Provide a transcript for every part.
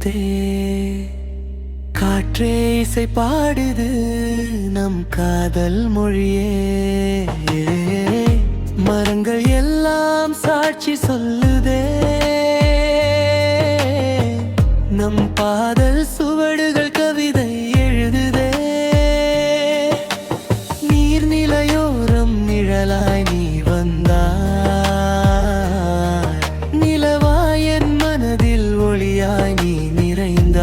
விரித்தே. காற்றே இசை பாடுது நம் காதல் மொழியே. மரங்கள் எல்லாம் சாட்சி சொல்லுதே நம் பாதல் சுவடுகள் கவிதை எழுதுதே. நீர்நிலையோரம் நிழலாய் நீ வந்தாய், நிலவாய் என் மனதில் ஒளியாய் நீ நிறைந்தாய்.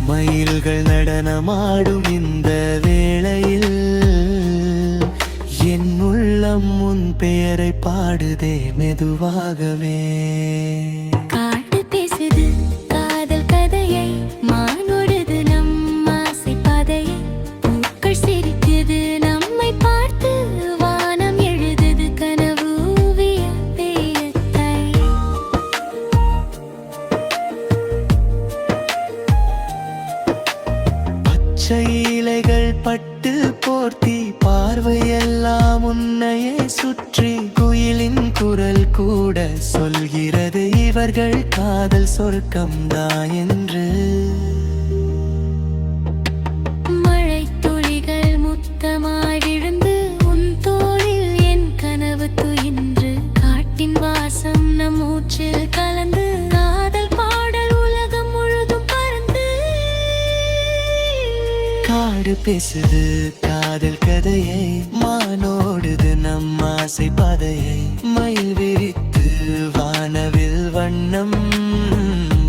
மயில்கள் நடனமாடும் இந்த வேளையில் என் உள்ளம் உன் பெயரை பாடுதே மெதுவாகவே. காட்டு பேசுது காதல் கதையை, மானோடுது நம் ஆசை பாதையை. பூக்கள் சிரிக்குது நம்மை பார்த்து, வானம் எழுதுது கனவு ஓவியத்தை. பச்சை இலைகள் பட்டு போர்த்தி, பார்வையெல்லாம் உன்னையே சுற்றி. குயிலின் குரல் கூட சொல்கிறது இவர்கள் காதல் சொர்க்கம்தான் என்று. மழை துளிகள் முத்தமாய் விழுந்து உன் தோளில் என் கனவு துயின்று. காட்டின் வாசம் நம் மூச்சில் கலந்து, காதல் பாடல் உலகம் முழுதும் பறந்து. காடு பேசுது காதல் கதையை, மானோடுது நம் ஆசை பாதையை. மயில் விரித்து வானவில் வண்ணம்,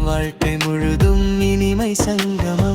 வாழ்க்கை முழுதும் இனிமை சங்கமம்.